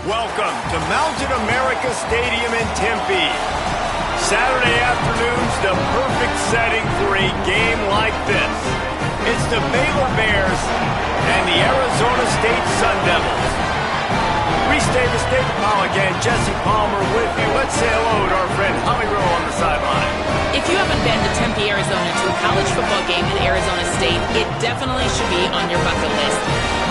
Welcome to Mountain America Stadium in Tempe. Saturday afternoon's the perfect setting for a game like this. It's the Baylor Bears and the Arizona State Sun Devils. Reese Davis, David Pollock, and Jesse Palmer with you. Let's say hello to our friend Holly Rowe on the sideline. If you haven't been to Tempe, Arizona to a college football game at Arizona State, it definitely should be on your bucket list.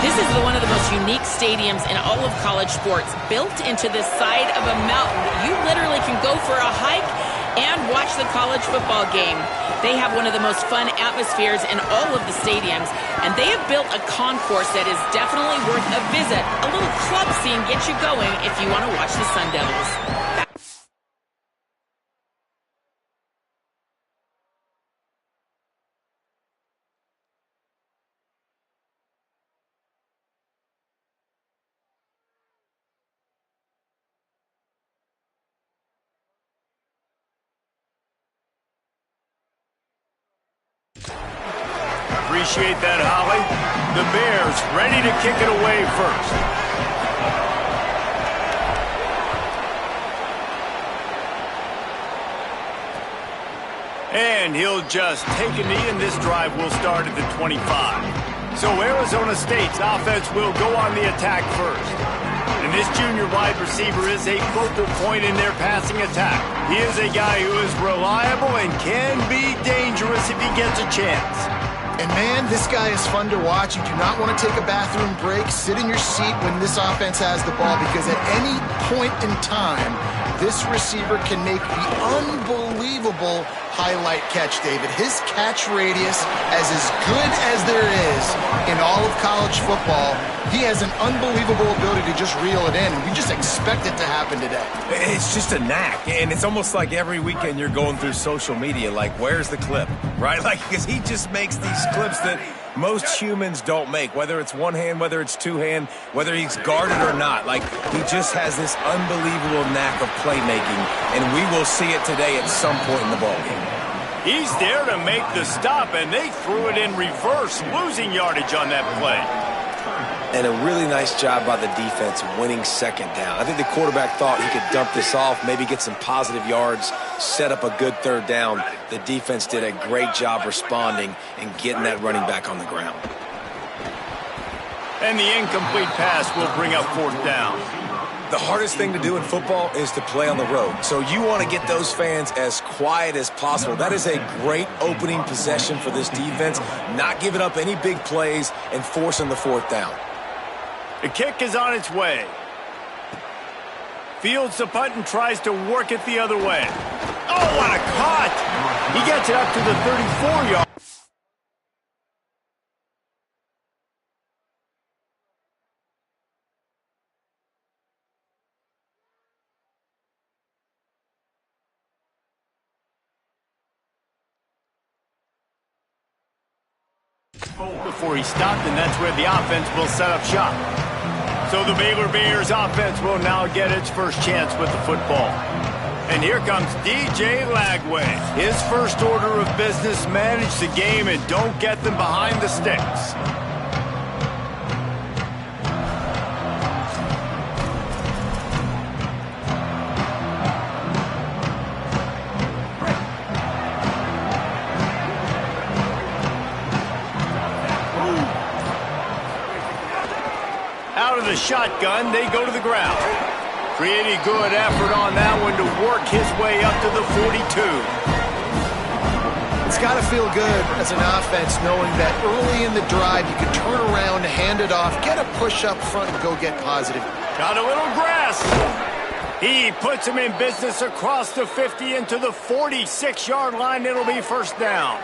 This is one of the most unique stadiums in all of college sports, built into the side of a mountain. You literally can go for a hike and watch the college football game. They have one of the most fun atmospheres in all of the stadiums, and they have built a concourse that is definitely worth a visit. A little club scene gets you going if you want to watch the Sun Devils. Appreciate that, Holly. The Bears ready to kick it away first. And he'll just take a knee, and this drive will start at the 25. So Arizona State's offense will go on the attack first. And this junior wide receiver is a focal point in their passing attack. He is a guy who is reliable and can be dangerous if he gets a chance. And man, this guy is fun to watch. You do not want to take a bathroom break. Sit in your seat when this offense has the ball, because at any point in time, this receiver can make the unbelievable highlight catch, David. His catch radius is as good as there is in all of college football. He has an unbelievable ability to just reel it in, and we just expect it to happen today. It's just a knack, and it's almost like every weekend you're going through social media, like, where's the clip, right? Like, because he just makes these clips that most humans don't make, whether it's one hand, whether it's two hand, whether he's guarded or not. Like, he just has this unbelievable knack of playmaking, and we will see it today at some point in the ballgame. He's there to make the stop, and they threw it in reverse, losing yardage on that play. And a really nice job by the defense winning second down. I think the quarterback thought he could dump this off, maybe get some positive yards, set up a good third down. The defense did a great job responding and getting that running back on the ground. And the incomplete pass will bring up fourth down. The hardest thing to do in football is to play on the road. So you want to get those fans as quiet as possible. That is a great opening possession for this defense. Not giving up any big plays and forcing the fourth down. The kick is on its way. Fields the punt and tries to work it the other way. Oh, what a cut! He gets it up to the 34-yard. before he stopped, and that's where the offense will set up shop. So the Baylor Bears offense will now get its first chance with the football. And here comes DJ Lagway. His first order of business, manage the game and don't get them behind the sticks. Out of the shotgun, they go to the ground. Pretty good effort on that one to work his way up to the 42. It's got to feel good as an offense knowing that early in the drive you can turn around, hand it off, get a push up front, and go get positive. Got a little grass. He puts him in business across the 50 into the 46-yard line. It'll be first down.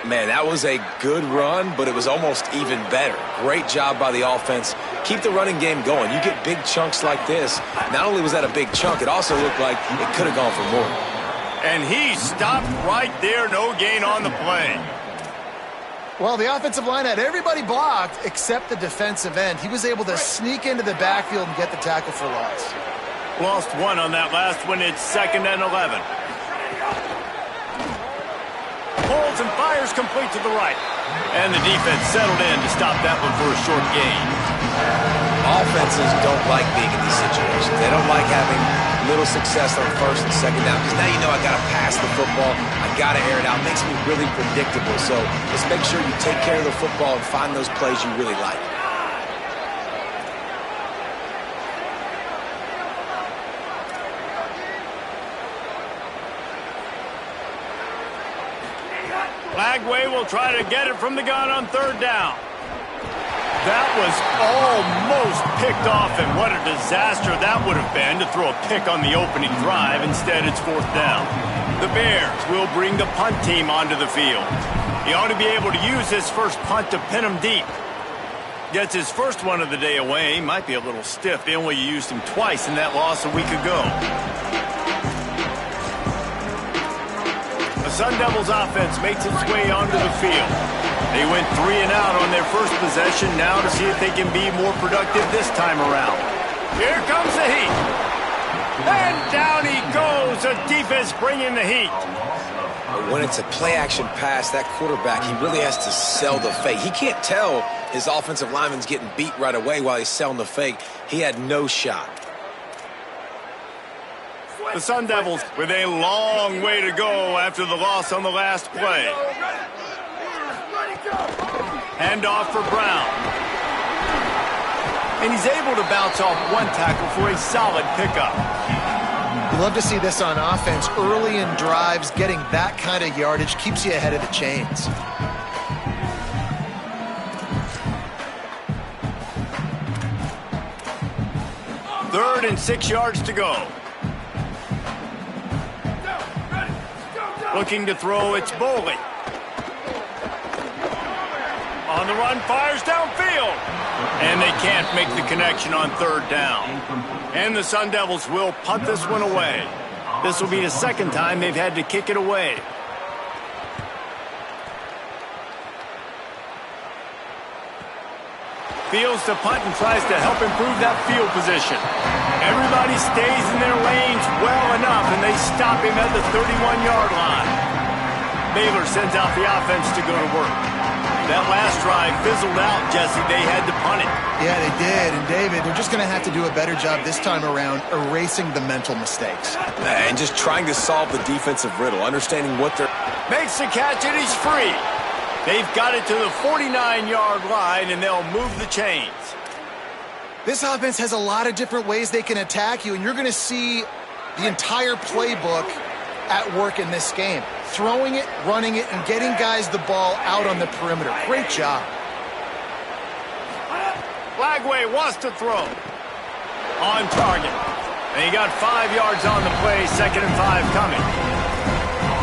Man, that was a good run, but it was almost even better. Great job by the offense. Keep the running game going. You get big chunks like this. Not only was that a big chunk, it also looked like it could have gone for more. And he stopped right there. No gain on the play. Well, the offensive line had everybody blocked except the defensive end. He was able to sneak into the backfield and get the tackle for loss. Lost one on that last one. It's 2nd and 11. Pulls and fires complete to the right. And the defense settled in to stop that one for a short gain. Offenses don't like being in these situations. They don't like having little success on 1st and 2nd down because now you know I got to pass the football. I got to air it out. It makes me really predictable. So just make sure you take care of the football and find those plays you really like. Lagway will try to get it from the gun on 3rd down. That was almost picked off, and what a disaster that would have been to throw a pick on the opening drive. Instead, it's 4th down. The Bears will bring the punt team onto the field. He ought to be able to use his first punt to pin him deep. Gets his first one of the day away. Might be a little stiff. They only used him twice in that loss a week ago. The Sun Devils offense makes its way onto the field. They went 3 and out on their first possession, now to see if they can be more productive this time around. Here comes the heat. And down he goes. The defense bringing the heat. When it's a play-action pass, that quarterback, he really has to sell the fake. He can't tell his offensive lineman's getting beat right away while he's selling the fake. He had no shot. The Sun Devils with a long way to go after the loss on the last play. Handoff for Brown. And he's able to bounce off one tackle for a solid pickup. You love to see this on offense. Early in drives, getting that kind of yardage keeps you ahead of the chains. Third and 6 yards to go. Looking to throw, it's Boley. On the run, fires downfield. And they can't make the connection on 3rd down. And the Sun Devils will punt this one away. This will be the 2nd time they've had to kick it away. Fields to punt and tries to help improve that field position. Everybody stays in their lanes well enough, and they stop him at the 31-yard line. Baylor sends out the offense to go to work. That last drive fizzled out, Jesse. They had to punt it. Yeah, they did. And, David, they're just going to have to do a better job this time around erasing the mental mistakes. And just trying to solve the defensive riddle, understanding what they're... Makes the catch, and he's free. They've got it to the 49-yard line, and they'll move the chains. This offense has a lot of different ways they can attack you, and you're going to see the entire playbook at work in this game. Throwing it, running it, and getting guys the ball out on the perimeter. Great job. Lagway wants to throw. On target. And he got 5 yards on the play, 2nd and 5 coming.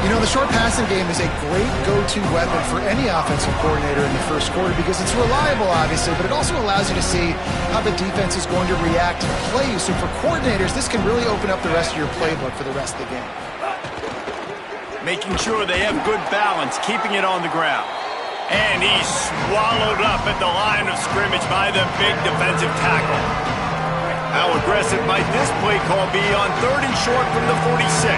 You know, the short passing game is a great go-to weapon for any offensive coordinator in the first quarter because it's reliable, obviously, but it also allows you to see how the defense is going to react and play you. So for coordinators, this can really open up the rest of your playbook for the rest of the game. Making sure they have good balance, keeping it on the ground. And he's swallowed up at the line of scrimmage by the big defensive tackle. How aggressive might this play call be on 3rd and short from the 46?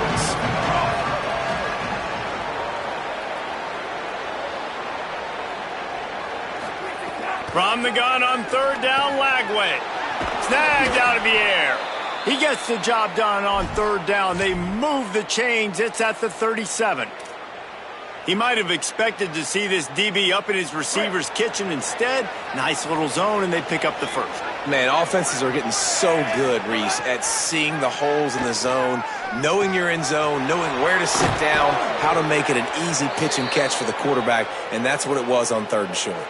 From the gun on 3rd down, Lagway. Snagged out of the air. He gets the job done on 3rd down. They move the chains. It's at the 37. He might have expected to see this DB up in his receiver's kitchen. Instead, nice little zone, and they pick up the first. Man, offenses are getting so good, Reese, at seeing the holes in the zone, knowing you're in zone, knowing where to sit down, how to make it an easy pitch and catch for the quarterback, and that's what it was on 3rd and short.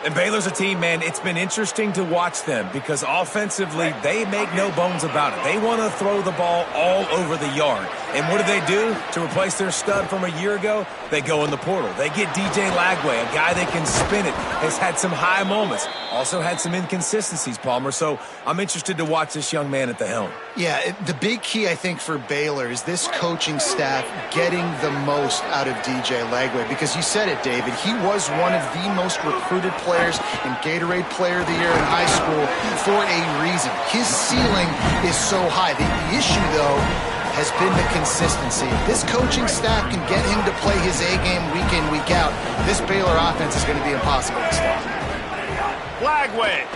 And Baylor's a team, man, it's been interesting to watch them because offensively, they make no bones about it. They want to throw the ball all over the yard. And what do? To replace their stud from a year ago, they go in the portal. They get DJ Lagway, a guy that can spin it, has had some high moments, also had some inconsistencies, Palmer. So I'm interested to watch this young man at the helm. Yeah, the big key, I think, for Baylor is this coaching staff getting the most out of DJ Lagway. Because you said it, David, he was one of the most recruited players in Gatorade Player of the Year in high school for a reason. His ceiling is so high. The issue, though, has been the consistency. If this coaching staff can get him to play his A-game week in, week out, this Baylor offense is going to be impossible to stop. Lagway.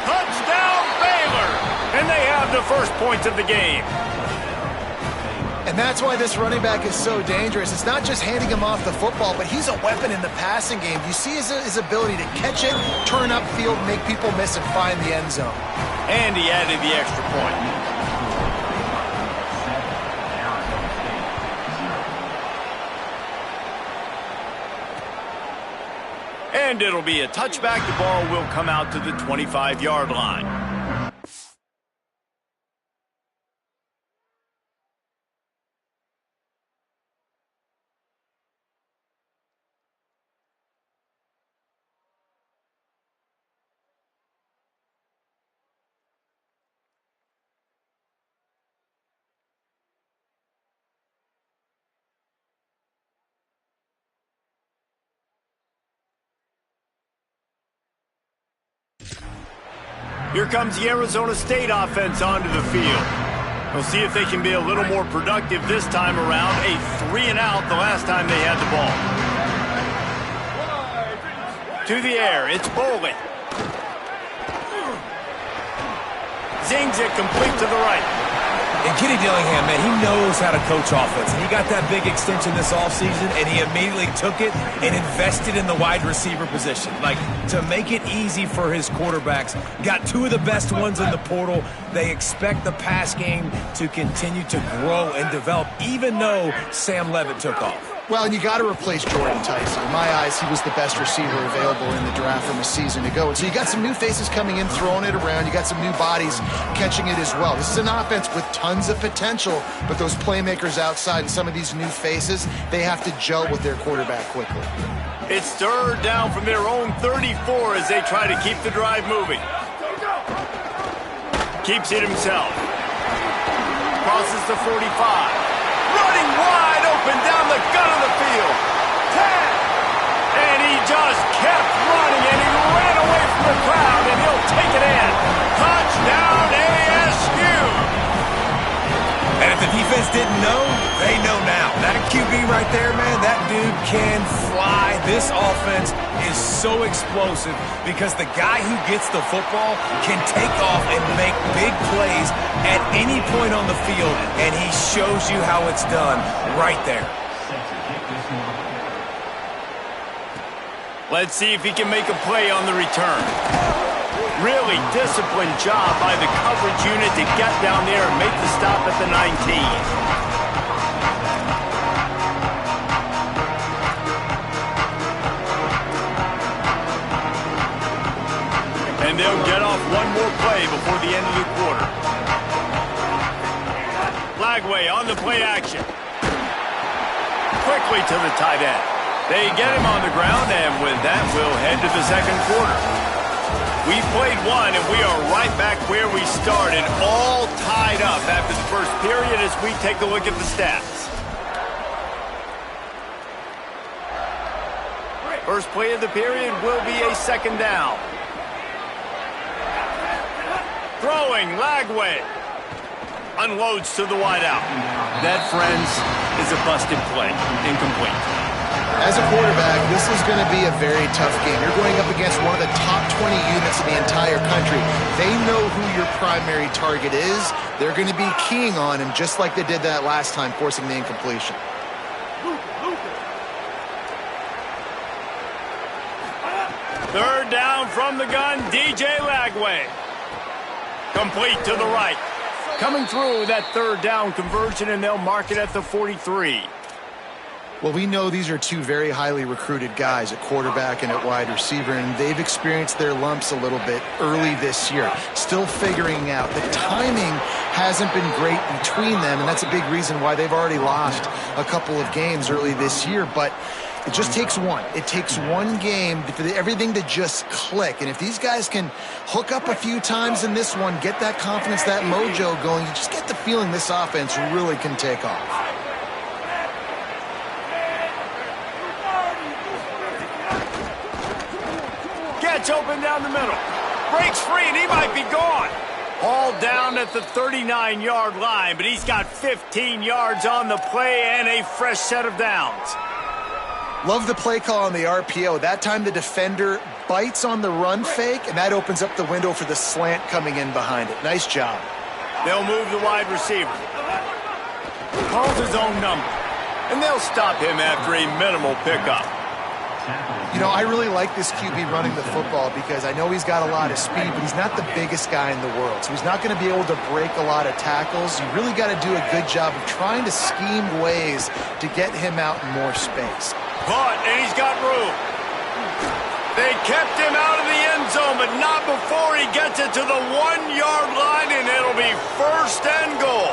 Touchdown, Baylor! And they have the first points of the game. And that's why this running back is so dangerous. It's not just handing him off the football, but he's a weapon in the passing game. You see his ability to catch it, turn upfield, make people miss, and find the end zone. And he added the extra point. And it'll be a touchback. The ball will come out to the 25-yard line. Here comes the Arizona State offense onto the field. We'll see if they can be a little more productive this time around. A 3-and-out the last time they had the ball. To the air, it's Bolin. Zings it complete to the right. And Kenny Dillingham, man, he knows how to coach offense. And he got that big extension this offseason, and he immediately took it and invested in the wide receiver position. Like, to make it easy for his quarterbacks. Got two of the best ones in the portal. They expect the pass game to continue to grow and develop, even though Sam Levitt took off. Well, and you got to replace Jordan Tyson. In my eyes, he was the best receiver available in the draft from a season ago. And so you got some new faces coming in, throwing it around. You got some new bodies catching it as well. This is an offense with tons of potential, but those playmakers outside and some of these new faces, they have to gel with their quarterback quickly. It's 3rd down from their own 34 as they try to keep the drive moving. Keeps it himself. Crosses the 45. Running wide open down the gun of the field. 10. And he just kept running, and he ran away from the crowd, and he'll take it in. Touchdown, ASU. And if the defense didn't know, they know now. That QB right there, man, that dude can fly. This offense is so explosive because the guy who gets the football can take off and make big plays at any point on the field, and he shows you how it's done right there. Let's see if he can make a play on the return. Really disciplined job by the coverage unit to get down there and make the stop at the 19. And they'll get off one more play before the end of the quarter. Lagway on the play action. Quickly to the tight end. They get him on the ground, and with that, we'll head to the second quarter. We played one, and we are right back where we started, all tied up after the first period as we take a look at the stats. First play of the period will be a second down. Throwing, Lagway. Unloads to the wideout. That, friends, is a busted play. Incomplete. As a quarterback, this is going to be a very tough game. You're going up against one of the top 20 units in the entire country. They know who your primary target is. They're going to be keying on him just like they did that last time, forcing the incompletion. Third down from the gun, DJ Lagway. Complete to the right. Coming through that third down conversion, and they'll mark it at the 43. Well, we know these are two very highly recruited guys at quarterback and at wide receiver, and they've experienced their lumps a little bit early this year. Still figuring out. The timing hasn't been great between them, and that's a big reason why they've already lost a couple of games early this year. But it just takes one. It takes one game for everything to just click. And if these guys can hook up a few times in this one, get that confidence, that mojo going, you just get the feeling this offense really can take off. Gets open down the middle. Breaks free, and he might be gone. Hauled down at the 39-yard line, but he's got 15 yards on the play and a fresh set of downs. Love the play call on the RPO. That time the defender bites on the run fake, and that opens up the window for the slant coming in behind it. Nice job. They'll move the wide receiver. Calls his own number, and they'll stop him after a minimal pickup. You know, I really like this QB running the football because I know he's got a lot of speed, but he's not the biggest guy in the world. So he's not going to be able to break a lot of tackles. You really got to do a good job of trying to scheme ways to get him out in more space. Caught, and he's got room. They kept him out of the end zone, but not before he gets it to the 1-yard line, and it'll be first and goal.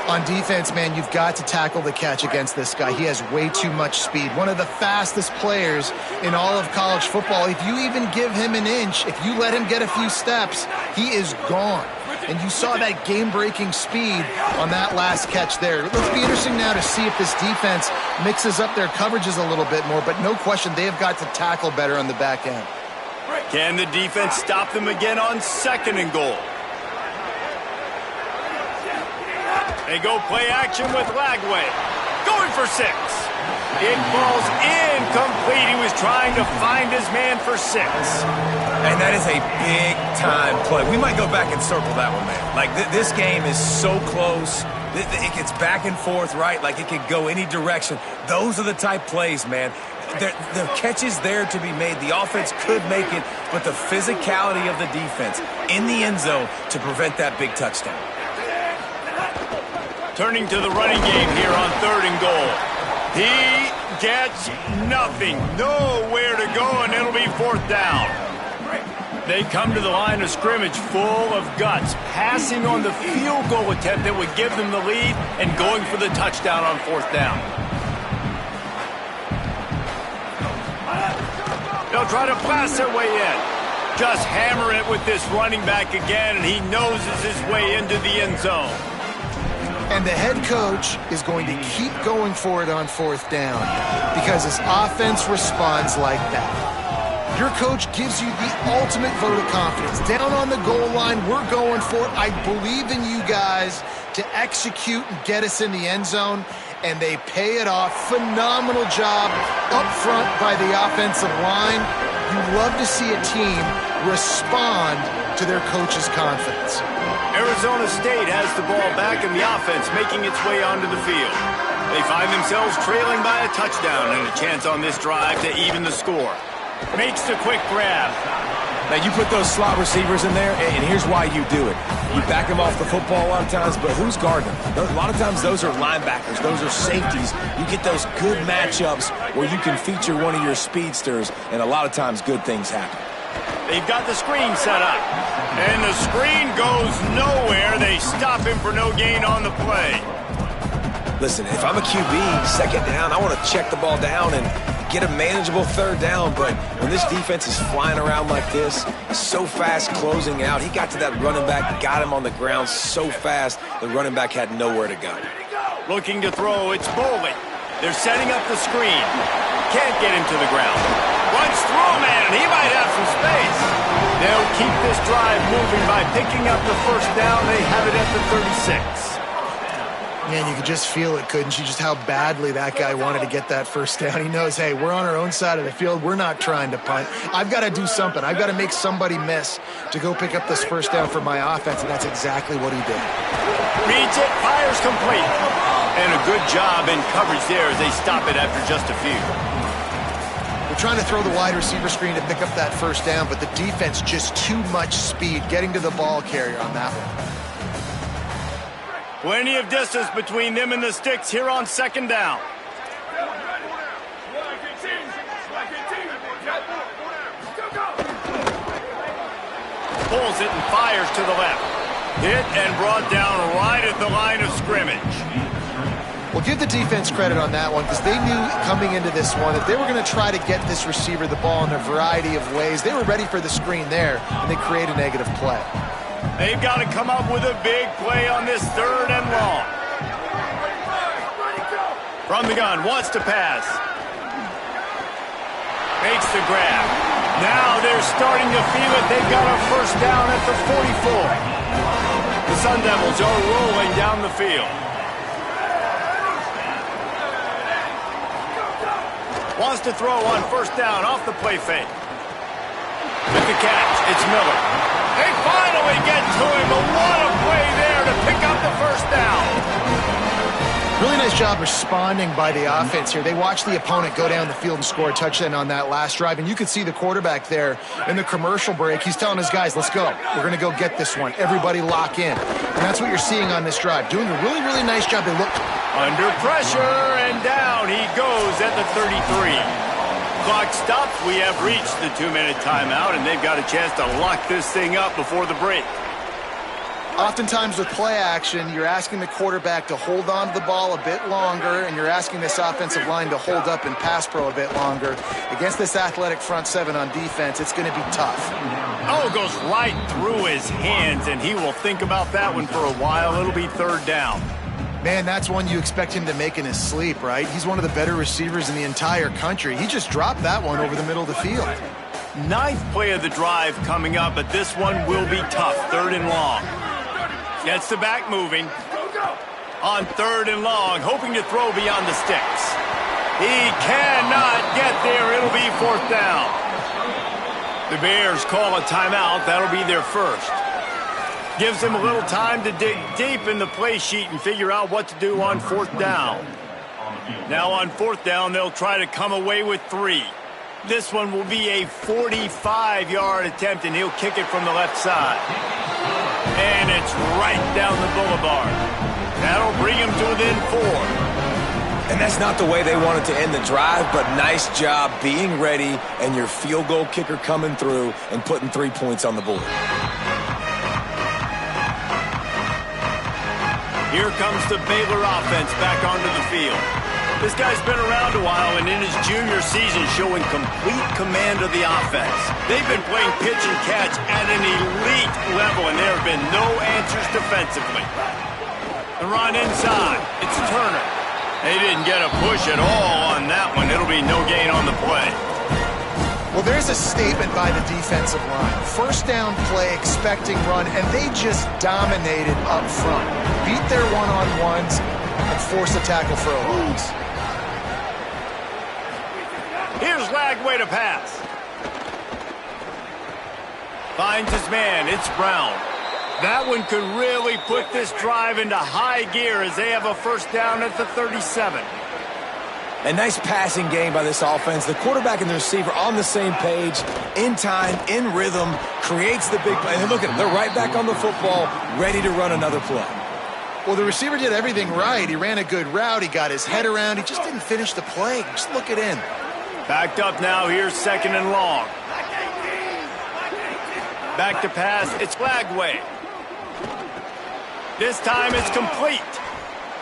On defense, man, you've got to tackle the catch against this guy. He has way too much speed. One of the fastest players in all of college football. If you even give him an inch, if you let him get a few steps, he is gone. And you saw that game-breaking speed on that last catch there. Let's be interesting now to see if this defense mixes up their coverages a little bit more, but no question they have got to tackle better on the back end. Can the defense stop them again on second and goal? They go play action with Lagway. Going for 6. It falls incomplete. He was trying to find his man for 6. And that is a big-time play. We might go back and circle that one, man. Like, this game is so close. It gets back and forth, right? Like, it could go any direction. Those are the type plays, man. The catch is there to be made. The offense could make it, but the physicality of the defense in the end zone to prevent that big touchdown. Turning to the running game here on third and goal. He gets nothing. Nowhere to go, and it'll be fourth down. They come to the line of scrimmage full of guts, passing on the field goal attempt that would give them the lead and going for the touchdown on fourth down. They'll try to blast their way in. Just hammer it with this running back again, and he noses his way into the end zone. And the head coach is going to keep going for it on fourth down because his offense responds like that. Your coach gives you the ultimate vote of confidence. Down on the goal line, we're going for it. I believe in you guys to execute and get us in the end zone, and they pay it off. Phenomenal job up front by the offensive line. You love to see a team respond to their coach's confidence. Arizona State has the ball back in the offense, making its way onto the field. They find themselves trailing by a touchdown and a chance on this drive to even the score. Makes the quick grab. Now, you put those slot receivers in there, and here's why you do it. You back them off the football a lot of times, but who's guarding them? A lot of times those are linebackers. Those are safeties. You get those good matchups where you can feature one of your speedsters, and a lot of times good things happen. They've got the screen set up, and the screen goes nowhere. They stop him for no gain on the play. Listen, if I'm a QB, second down, I want to check the ball down and get a manageable third down, but when this defense is flying around like this, so fast closing out, he got to that running back, got him on the ground so fast, the running back had nowhere to go. Looking to throw, it's Bowling. They're setting up the screen. can't get him to the ground. Runs through a man. He might have some space. They'll keep this drive moving by picking up the first down. They have it at the 36. Man, you could just feel it, couldn't you? Just how badly that guy wanted to get that first down. He knows, hey, we're on our own side of the field. We're not trying to punt. I've got to do something. I've got to make somebody miss to go pick up this first down for my offense, and that's exactly what he did. Reads it, fires complete. And a good job in coverage there as they stop it after just a few. We're trying to throw the wide receiver screen to pick up that first down, but the defense just too much speed getting to the ball carrier on that one. Plenty of distance between them and the sticks here on second down. Pulls it and fires to the left. Hit and brought down right at the line of scrimmage. Well, give the defense credit on that one because they knew coming into this one that they were going to try to get this receiver the ball in a variety of ways. They were ready for the screen there, and they create a negative play. They've got to come up with a big play on this third and long. From the gun, wants to pass. Makes the grab. Now they're starting to feel it. They've got a first down at the 44. The Sun Devils are rolling down the field. Wants to throw on first down off the play fake. With the catch, it's Miller. They finally get to him, but what a play there to pick up the first down. Really nice job responding by the offense here. They watched the opponent go down the field and score a touchdown on that last drive, and you could see the quarterback there in the commercial break. He's telling his guys, let's go. We're going to go get this one. Everybody lock in. And that's what you're seeing on this drive. Doing a really, really nice job. They look under pressure, and down he goes at the 33. Clock stops. We have reached the 2-minute timeout, and they've got a chance to lock this thing up before the break. Oftentimes with play action, you're asking the quarterback to hold on to the ball a bit longer, and you're asking this offensive line to hold up in pass pro a bit longer. Against this athletic front seven on defense, it's going to be tough. Oh, goes right through his hands, and he will think about that one for a while. It'll be third down. Man, that's one you expect him to make in his sleep, right? He's one of the better receivers in the entire country. He just dropped that one over the middle of the field. Ninth play of the drive coming up, but this one will be tough. Third and long. Gets the back moving. On third and long, hoping to throw beyond the sticks. He cannot get there. It'll be fourth down. The Bears call a timeout. That'll be their first. Gives them a little time to dig deep in the play sheet and figure out what to do on fourth down. Now on fourth down, they'll try to come away with 3. This one will be a 45-yard attempt, and he'll kick it from the left side. And it's right down the boulevard. That'll bring him to within 4. And that's not the way they wanted to end the drive, but nice job being ready and your field goal kicker coming through and putting 3 points on the board. Here comes the Baylor offense back onto the field. This guy's been around a while and in his junior season showing complete command of the offense. They've been playing pitch and catch at an elite level, and there have been no answers defensively. The run inside. It's Turner. They didn't get a push at all on that one. It'll be no gain on the play. Well, there's a statement by the defensive line. First down play, expecting run, and they just dominated up front. Beat their one-on-ones and force a tackle for a loss. Here's Lagway to pass. Finds his man. It's Brown. That one could really put this drive into high gear as they have a first down at the 37. A nice passing game by this offense. The quarterback and the receiver on the same page, in time, in rhythm, creates the big play. And look at them. They're right back on the football, ready to run another play. Well, the receiver did everything right. He ran a good route. He got his head around. He just didn't finish the play. Just look it in. Backed up now. Here's second and long. Back to pass. It's Lagway. This time it's complete.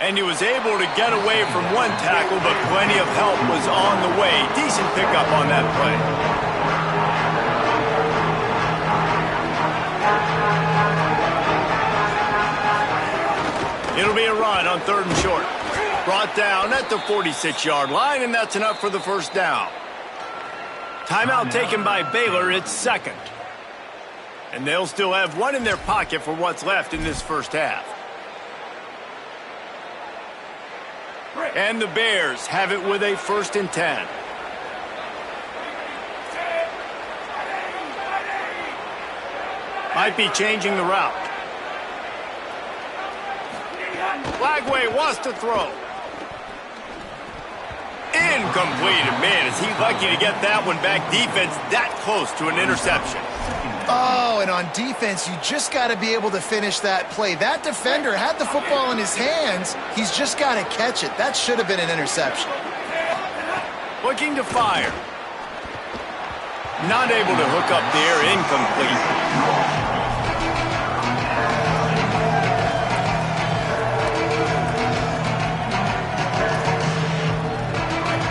And he was able to get away from one tackle, but plenty of help was on the way. Decent pickup on that play. It'll be a run on third and short. Brought down at the 46-yard line, and that's enough for the first down. Timeout taken by Baylor. It's second. And they'll still have one in their pocket for what's left in this first half. And the Bears have it with a 1st and 10. Might be changing the route. Flagway wants to throw. Incomplete. And man, is he lucky to get that one back. Defense that close to an interception. Oh, and on defense, you just got to be able to finish that play. That defender had the football in his hands. He's just got to catch it. That should have been an interception. Looking to fire. Not able to hook up there. Incomplete.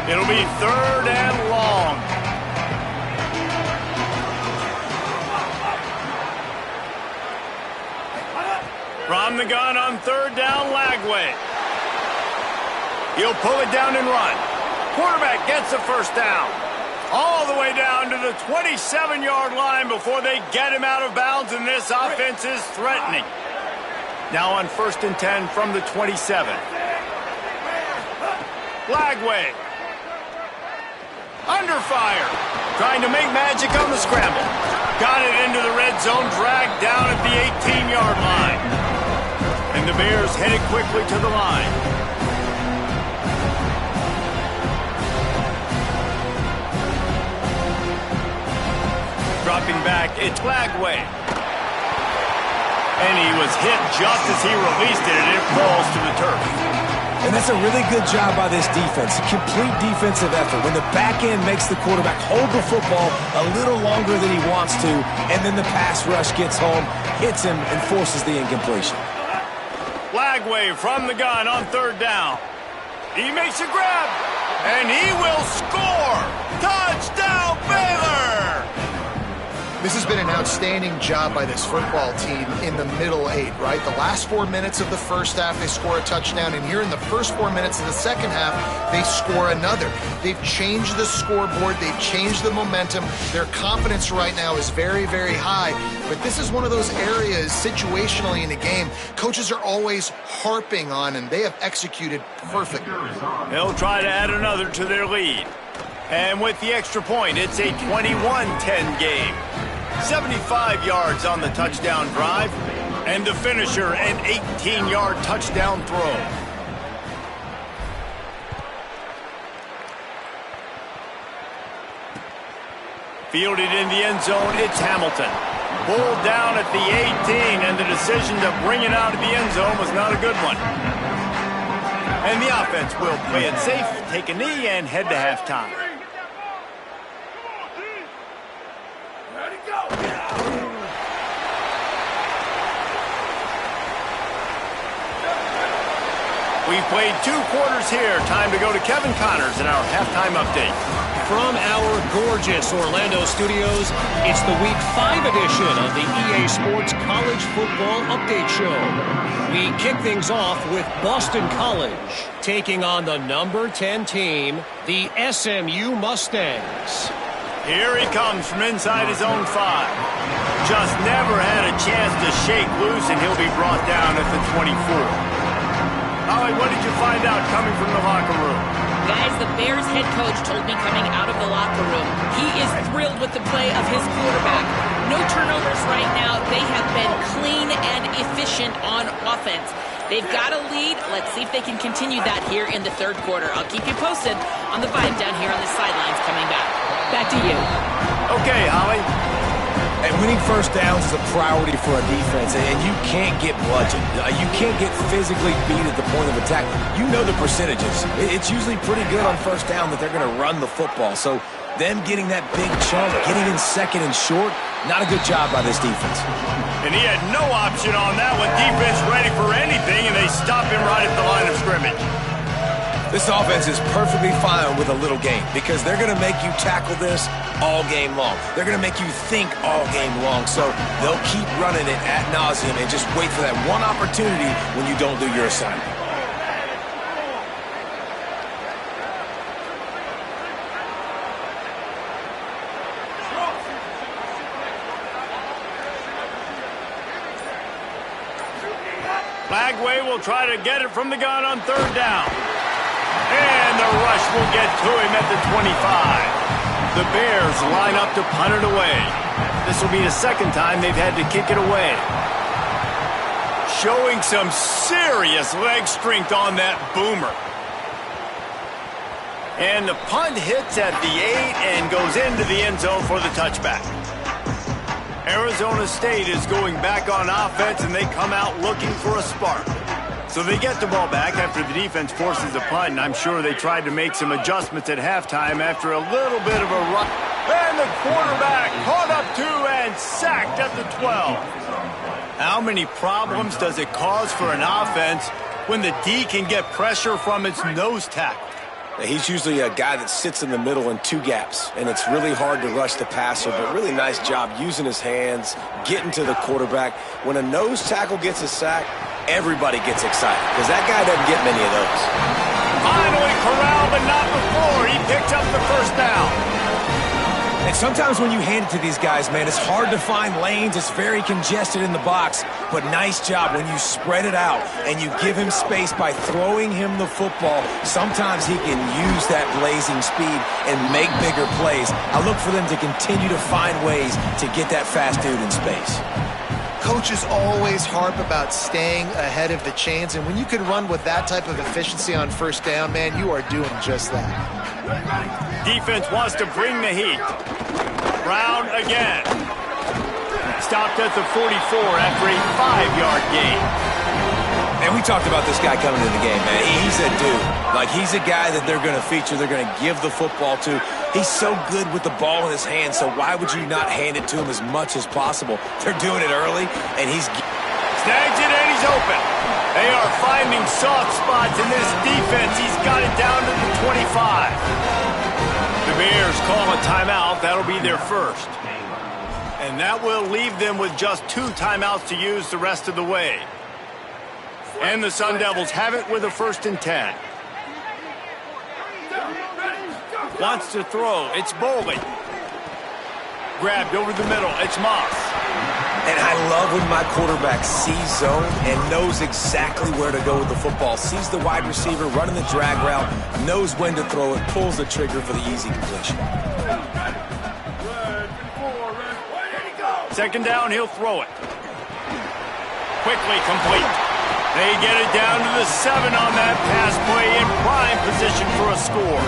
It'll be 3rd and long. From the gun on 3rd down, Lagway. He'll pull it down and run. Quarterback gets the first down. All the way down to the 27-yard line before they get him out of bounds, and this offense is threatening. Now on 1st and 10 from the 27. Lagway. Under fire. Trying to make magic on the scramble. Got it into the red zone, dragged down at the 18-yard line. And the Bears headed quickly to the line. Dropping back, it's Lagway. And he was hit just as he released it, and it falls to the turf. And that's a really good job by this defense. Complete defensive effort. When the back end makes the quarterback hold the football a little longer than he wants to, and then the pass rush gets home, hits him, and forces the incompletion. Lagway from the gun on 3rd down. He makes a grab, and he will score. Touchdown, Baylor! This has been an outstanding job by this football team in the middle 8, right? The last 4 minutes of the first half, they score a touchdown. And here in the first 4 minutes of the second half, they score another. They've changed the scoreboard. They've changed the momentum. Their confidence right now is very, very high. But this is one of those areas situationally in a game coaches are always harping on, and they have executed perfectly. They'll try to add another to their lead. And with the extra point, it's a 21-10 game. 75 yards on the touchdown drive, and the finisher, an 18-yard touchdown throw. Fielded in the end zone, it's Hamilton. Pulled down at the 18, and the decision to bring it out of the end zone was not a good one. And the offense will play it safe, take a knee, and head to halftime. We've played 2 quarters here. Time to go to Kevin Connors in our halftime update. From our gorgeous Orlando studios, it's the Week 5 edition of the EA Sports College Football Update Show. We kick things off with Boston College, taking on the number 10 team, the SMU Mustangs. Here he comes from inside his own 5. Just never had a chance to shake loose, and he'll be brought down at the 24. Holly, what did you find out coming from the locker room? Guys, the Bears head coach told me coming out of the locker room, he is thrilled with the play of his quarterback. No turnovers right now. They have been clean and efficient on offense. They've got a lead. Let's see if they can continue that here in the 3rd quarter. I'll keep you posted on the vibe down here on the sidelines coming back. Back to you. Okay, Holly. And winning first downs is a priority for a defense, and you can't get bludgeoned. You can't get physically beat at the point of attack. You know the percentages. It's usually pretty good on first down that they're going to run the football. So them getting that big chunk, getting in 2nd and short, not a good job by this defense. And he had no option on that one. Defense ready for anything, and they stop him right at the line of scrimmage. This offense is perfectly fine with a little game because they're going to make you tackle this all game long. They're going to make you think all game long. So they'll keep running it ad nauseum and just wait for that one opportunity when you don't do your assignment. away will try to get it from the gun on third down. And the rush will get to him at the 25. The Bears line up to punt it away. This will be the second time they've had to kick it away. Showing some serious leg strength on that boomer. And the punt hits at the 8 and goes into the end zone for the touchback. Arizona State is going back on offense, and they come out looking for a spark. So they get the ball back after the defense forces a punt, and I'm sure they tried to make some adjustments at halftime after a little bit of a run. And the quarterback caught up to and sacked at the 12. How many problems does it cause for an offense when the D can get pressure from its nose tackle? He's usually a guy that sits in the middle in two gaps, and it's really hard to rush the passer, but really nice job using his hands, getting to the quarterback. When a nose tackle gets a sack, everybody gets excited because that guy doesn't get many of those. Finally corralled, but not before. He picked up the first down. And sometimes when you hand it to these guys, man, it's hard to find lanes. It's very congested in the box. But nice job when you spread it out and you give him space by throwing him the football. Sometimes he can use that blazing speed and make bigger plays. I look for them to continue to find ways to get that fast dude in space. Coaches always harp about staying ahead of the chains, and when you can run with that type of efficiency on first down, man, you are doing just that. Defense wants to bring the heat. Brown again. Stopped at the 44 after a 5-yard gain. And we talked about this guy coming into the game, man. He's a dude. Like, he's a guy that they're going to feature, they're going to give the football to. He's so good with the ball in his hand, so why would you not hand it to him as much as possible? They're doing it early, and he's... Snags it, and he's open. They are finding soft spots in this defense. He's got it down to the 25. The Bears call a timeout. That'll be their first. And that will leave them with just 2 timeouts to use the rest of the way. And the Sun Devils have it with a 1st and 10. Wants to throw. It's Bowling. Grabbed over the middle. It's Moss. And I love when my quarterback sees zone and knows exactly where to go with the football. Sees the wide receiver running the drag route, knows when to throw it, pulls the trigger for the easy completion. 2nd down, he'll throw it. Quickly complete. They get it down to the 7 on that pass play in prime position for a score.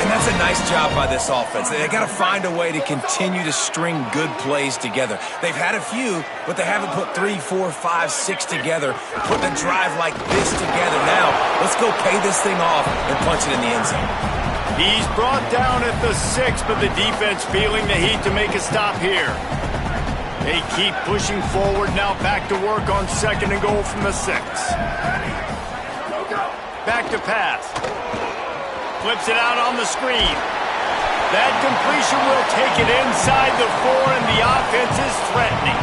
And that's a nice job by this offense. They got to find a way to continue to string good plays together. They've had a few, but they haven't put 3, 4, 5, 6 together, putting a drive like this together. Now, let's go pay this thing off and punch it in the end zone. He's brought down at the 6, but the defense feeling the heat to make a stop here. They keep pushing forward, now back to work on 2nd and goal from the 6. Back to pass. Flips it out on the screen. That completion will take it inside the 4, and the offense is threatening.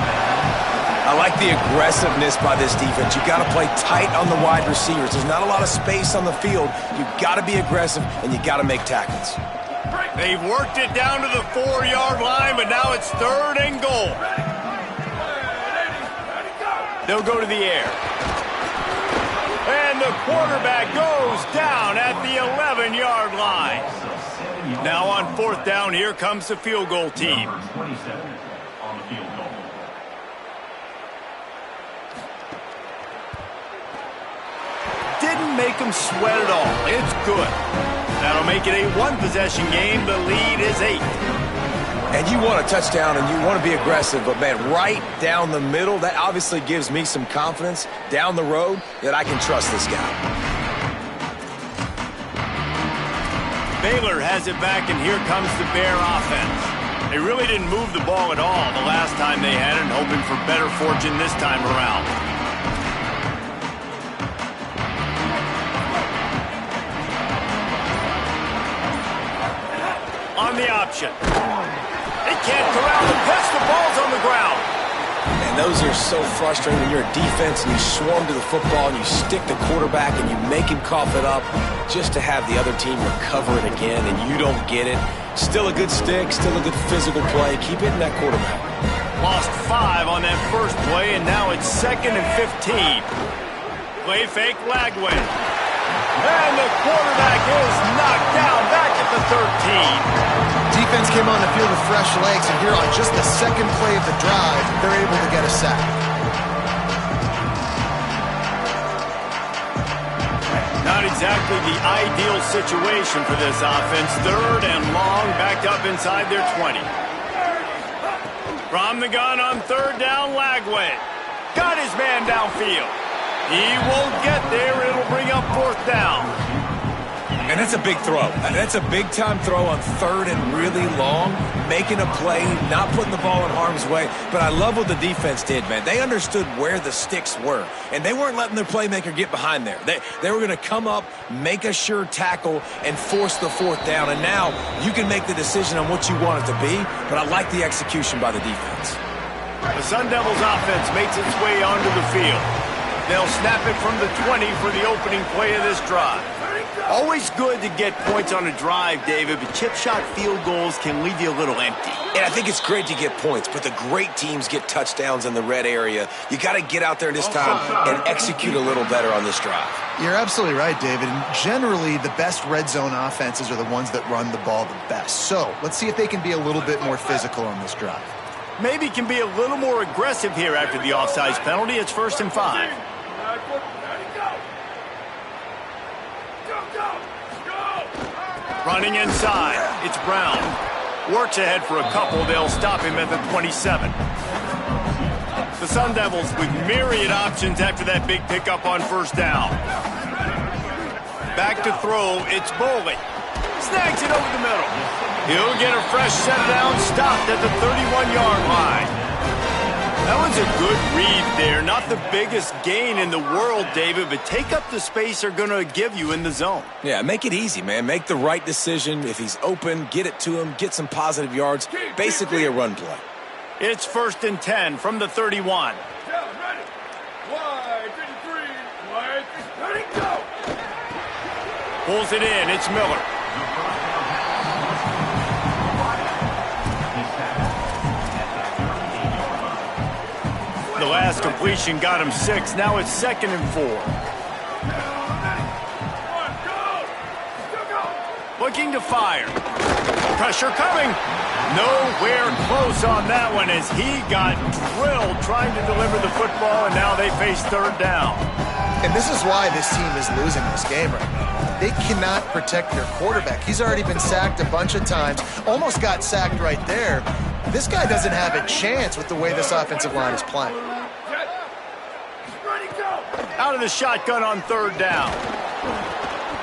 I like the aggressiveness by this defense. You got to play tight on the wide receivers. There's not a lot of space on the field. You got to be aggressive, and you got to make tackles. They've worked it down to the 4-yard line, but now it's 3rd and goal. They'll go to the air. And the quarterback goes down at the 11-yard line. Now on 4th down, here comes the field goal team. Didn't make them sweat at all. It's good. That'll make it a 1-possession game. The lead is 8. And you want a touchdown and you want to be aggressive, but, man, right down the middle, that obviously gives me some confidence down the road that I can trust this guy. Baylor has it back, and here comes the Bear offense. They really didn't move the ball at all the last time they had it, hoping for better fortune this time around. On the option. They can't corral the pitch. The ball's on the ground. And those are so frustrating when you're a defense and you swarm to the football and you stick the quarterback and you make him cough it up just to have the other team recover it again and you don't get it. Still a good stick, still a good physical play. Keep hitting that quarterback. Lost 5 on that first play, and now it's 2nd and 15. Play fake Lagway. And the quarterback is knocked down back at the 13. Defense came on the field with fresh legs, and here on just the second play of the drive, they're able to get a sack. Not exactly the ideal situation for this offense. 3rd and long, backed up inside their 20. From the gun on 3rd down, Lagway. Got his man downfield. He won't get there. It'll bring up 4th down. And that's a big throw. That's a big-time throw on 3rd and really long, making a play, not putting the ball in harm's way. But I love what the defense did, man. They understood where the sticks were, and they weren't letting their playmaker get behind there. They were going to come up, make a sure tackle, and force the 4th down. And now you can make the decision on what you want it to be, but I like the execution by the defense. The Sun Devils offense makes its way onto the field. They'll snap it from the 20 for the opening play of this drive. Always good to get points on a drive, David, but chip shot field goals can leave you a little empty. And I think it's great to get points, but the great teams get touchdowns in the red area. You got to get out there this time and execute a little better on this drive. You're absolutely right, David. And generally, the best red zone offenses are the ones that run the ball the best. So let's see if they can be a little bit more physical on this drive. Maybe can be a little more aggressive here after the offsides penalty. It's 1st and 5. Running inside, it's Brown. Works ahead for a couple. They'll stop him at the 27. The Sun Devils with myriad options after that big pickup on 1st down. Back to throw, it's Boley. Snags it over the middle. He'll get a fresh set down, stopped at the 31-yard line. That was a good read there. Not the biggest gain in the world, David, but take up the space they're going to give you in the zone. Yeah, make it easy, man. Make the right decision. If he's open, get it to him, get some positive yards. Basically a run play. It's 1st and 10 from the 31. Pulls it in. It's Miller. The last completion got him 6. Now it's 2nd and 4. Looking to fire. Pressure coming. Nowhere close on that one as he got drilled trying to deliver the football, and now they face 3rd down. And this is why this team is losing this game right now. They cannot protect their quarterback. He's already been sacked a bunch of times. Almost got sacked right there. This guy doesn't have a chance with the way this offensive line is playing. Out of the shotgun on 3rd down.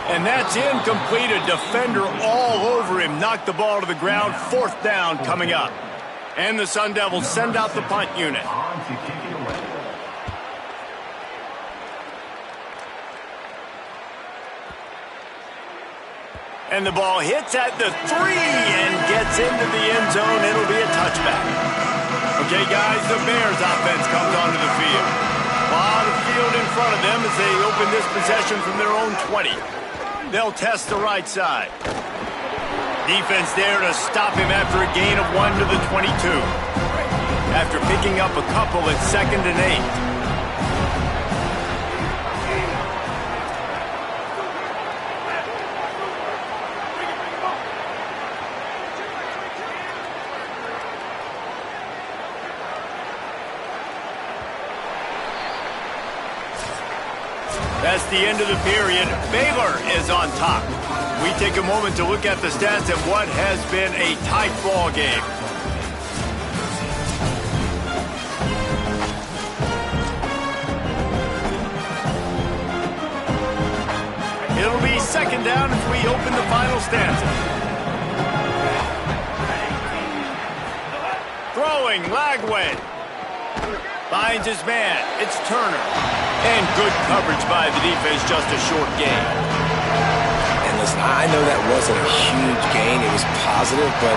And that's incomplete. A defender all over him. Knocked the ball to the ground. 4th down coming up. And the Sun Devils send out the punt unit. And the ball hits at the 3 and gets into the end zone. It'll be a touchback. Okay, guys, the Bears offense comes onto the field. A lot of field in front of them as they open this possession from their own 20. They'll test the right side. Defense there to stop him after a gain of 1 to the 22. After picking up a couple at 2nd and 8. That's the end of the period. Baylor is on top. We take a moment to look at the stats of what has been a tight ball game. It'll be 2nd down as we open the final stanza. Throwing, Lagway. Finds his man. It's Turner. And good coverage by the defense, just a short gain. And listen, I know that wasn't a huge gain. It was positive, but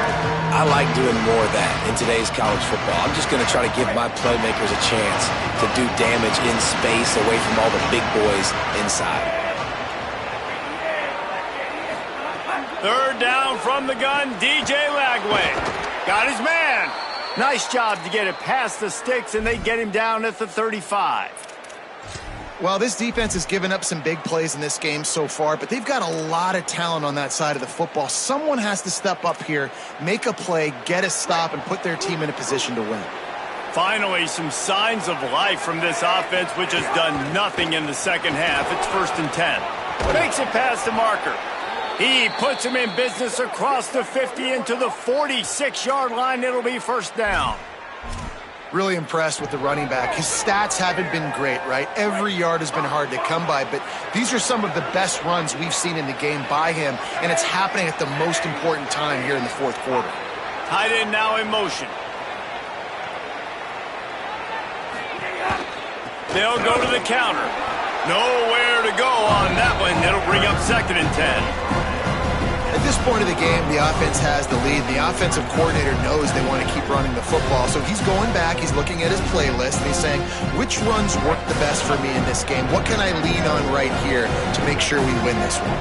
I like doing more of that in today's college football. I'm just going to try to give my playmakers a chance to do damage in space away from all the big boys inside. 3rd down from the gun, DJ Lagway. Got his man. Nice job to get it past the sticks, and they get him down at the 35. Well, this defense has given up some big plays in this game so far, but they've got a lot of talent on that side of the football. Someone has to step up here, make a play, get a stop, and put their team in a position to win. Finally, some signs of life from this offense, which has done nothing in the second half. It's 1st and 10. Makes it past the marker. He puts him in business across the 50 into the 46-yard line. It'll be 1st down. Really impressed with the running back. His stats haven't been great, right? Every yard has been hard to come by, but these are some of the best runs we've seen in the game by him, and it's happening at the most important time here in the 4th quarter. Tight end now in motion. They'll go to the counter. Nowhere to go on that one. It'll bring up 2nd and 10. At this point of the game, the offense has the lead. The offensive coordinator knows they want to keep running the football, so he's going back, he's looking at his playlist, and he's saying, which runs work the best for me in this game? What can I lean on right here to make sure we win this one?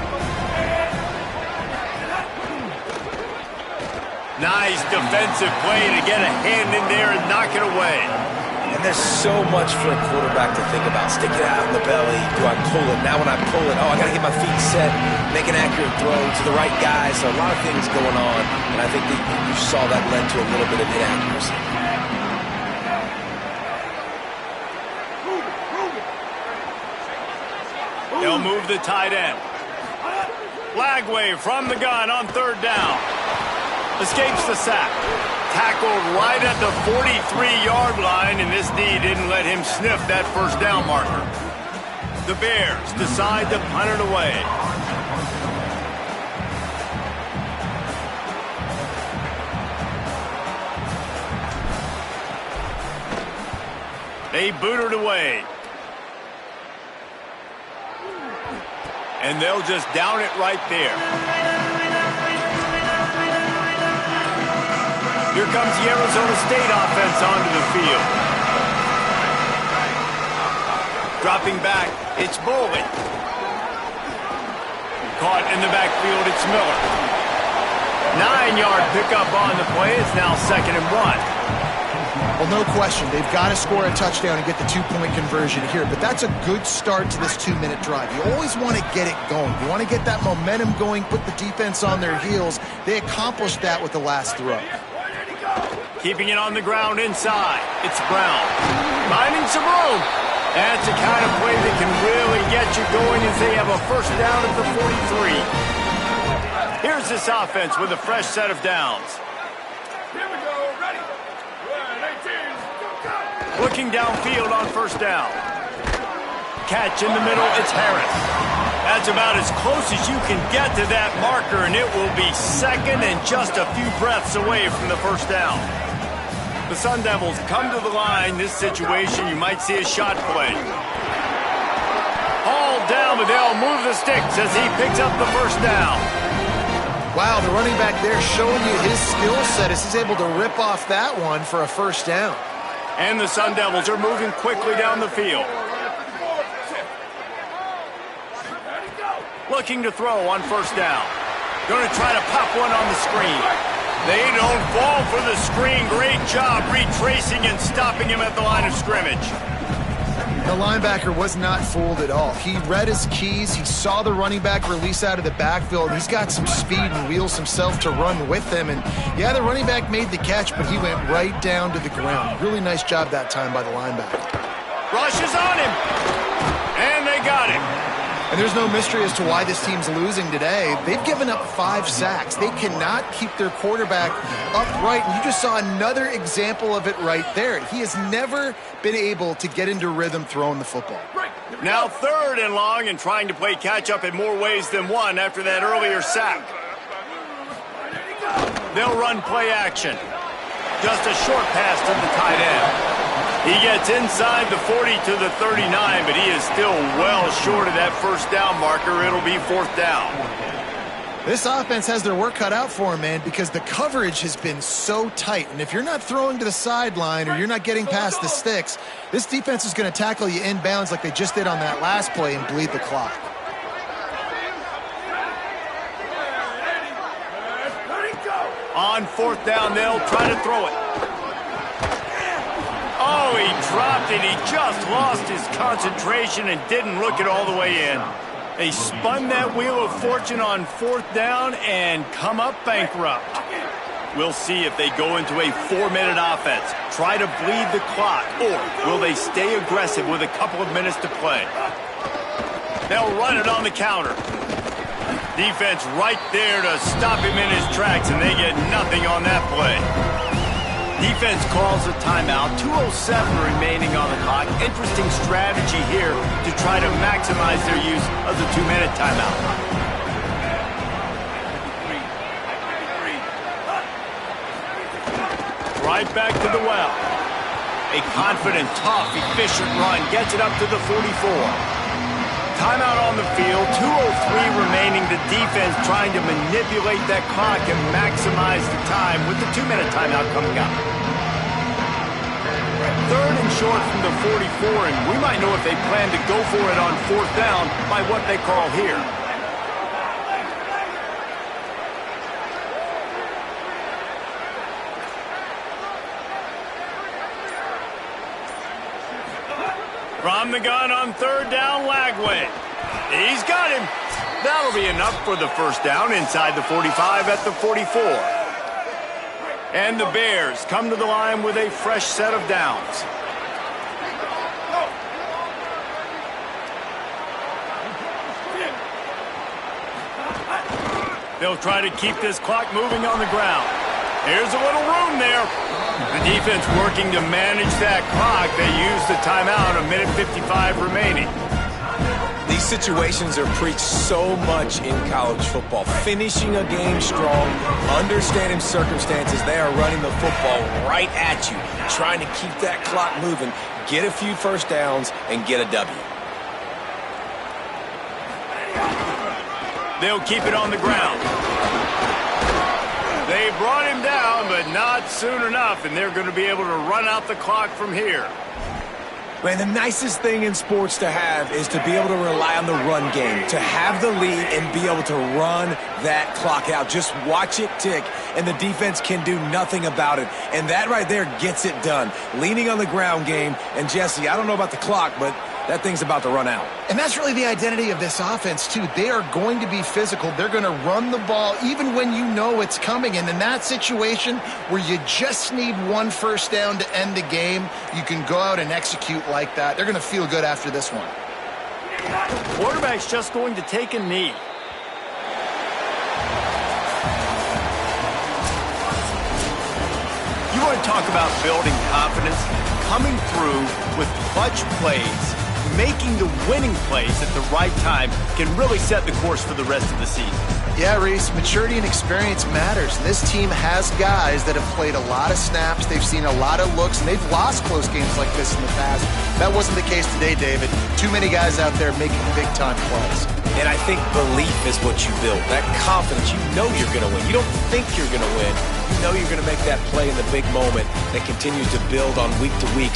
Nice defensive play to get a hand in there and knock it away. And there's so much for a quarterback to think about. Stick it out in the belly. Do I pull it? Now when I pull it, I got to get my feet set, make an accurate throw to the right guy. So a lot of things going on, and I think that you saw that led to a little bit of inaccuracy. They'll move the tight end. Flag wave from the gun on 3rd down. Escapes the sack. Tackled right at the 43-yard line, and this D didn't let him sniff that 1st down marker. The Bears decide to punt it away. They boot it away. And they'll just down it right there. Here comes the Arizona State offense onto the field. Dropping back, it's Bolden. Caught in the backfield, it's Miller. 9-yard pickup on the play. It's now 2nd and 1. Well, no question. They've got to score a touchdown and get the 2-point conversion here, but that's a good start to this 2-minute drive. You always want to get it going. You want to get that momentum going, put the defense on their heels. They accomplished that with the last throw. Keeping it on the ground inside. It's Brown. Finding some room. That's the kind of play that can really get you going as they have a 1st down at the 43. Here's this offense with a fresh set of downs. Here we go. Ready. 18. Go. Looking downfield on 1st down. Catch in the middle. It's Harris. That's about as close as you can get to that marker, and it will be 2nd and just a few breaths away from the 1st down. The Sun Devils come to the line. This situation, you might see a shot play. Hauled down, but they'll move the sticks as he picks up the 1st down. Wow, the running back there showing you his skill set as he's able to rip off that one for a 1st down. And the Sun Devils are moving quickly down the field. Looking to throw on 1st down. Going to try to pop one on the screen. They don't fall for the screen. Great job retracing and stopping him at the line of scrimmage. The linebacker was not fooled at all. He read his keys. He saw the running back release out of the backfield. He's got some speed and wheels himself to run with them. And yeah, the running back made the catch, but he went right down to the ground. Really nice job that time by the linebacker. Rush is on him. And they got him. And there's no mystery as to why this team's losing today. They've given up 5 sacks. They cannot keep their quarterback upright. And you just saw another example of it right there. He has never been able to get into rhythm throwing the football. Now 3rd and long and trying to play catch-up in more ways than one after that earlier sack. They'll run play action. Just a short pass to the tight end. He gets inside the 40 to the 39, but he is still well short of that 1st down marker. It'll be 4th down. This offense has their work cut out for him, man, because the coverage has been so tight. And if you're not throwing to the sideline or you're not getting past the sticks, this defense is going to tackle you inbounds like they just did on that last play and bleed the clock. On 4th down, they'll try to throw it. Oh, he dropped it. He just lost his concentration and didn't look it all the way in. They spun that wheel of fortune on 4th down and come up bankrupt. We'll see if they go into a 4-minute offense, try to bleed the clock, or will they stay aggressive with a couple of minutes to play? They'll run it on the counter. Defense right there to stop him in his tracks, and they get nothing on that play. Defense calls a timeout. 2:07 remaining on the clock. Interesting strategy here to try to maximize their use of the 2-minute timeout. Right back to the well. A confident, tough, efficient run gets it up to the 44. Timeout on the field, 2:03 remaining. The defense trying to manipulate that clock and maximize the time with the 2-minute timeout coming up. 3rd and short from the 44, and we might know if they plan to go for it on 4th down by what they call here. From the gun on 3rd down, Lagway. He's got him. That'll be enough for the 1st down inside the 45 at the 44. And the Bears come to the line with a fresh set of downs. They'll try to keep this clock moving on the ground. Here's a little room there. The defense working to manage that clock. They use the timeout, 1:55 remaining. These situations are preached so much in college football. Finishing a game strong, understanding circumstances. They are running the football right at you, trying to keep that clock moving, get a few 1st downs, and get a W. They'll keep it on the ground. They brought him down, but not soon enough, and they're going to be able to run out the clock from here. Man, the nicest thing in sports to have is to be able to rely on the run game, to have the lead and be able to run that clock out. Just watch it tick, and the defense can do nothing about it. And that right there gets it done. Leaning on the ground game, and Jesse, I don't know about the clock, but that thing's about to run out. And that's really the identity of this offense, too. They are going to be physical. They're going to run the ball even when you know it's coming. And in that situation where you just need 1 1st down to end the game, you can go out and execute like that. They're going to feel good after this one. Quarterback's just going to take a knee. You want to talk about building confidence? Coming through with clutch plays, making the winning plays at the right time can really set the course for the rest of the season. Yeah, Reese, maturity and experience matters. This team has guys that have played a lot of snaps. They've seen a lot of looks, and they've lost close games like this in the past. That wasn't the case today, David. Too many guys out there making big-time plays. And I think belief is what you build. That confidence, you know you're going to win. You don't think you're going to win. You know you're going to make that play in the big moment that continues to build on week to week.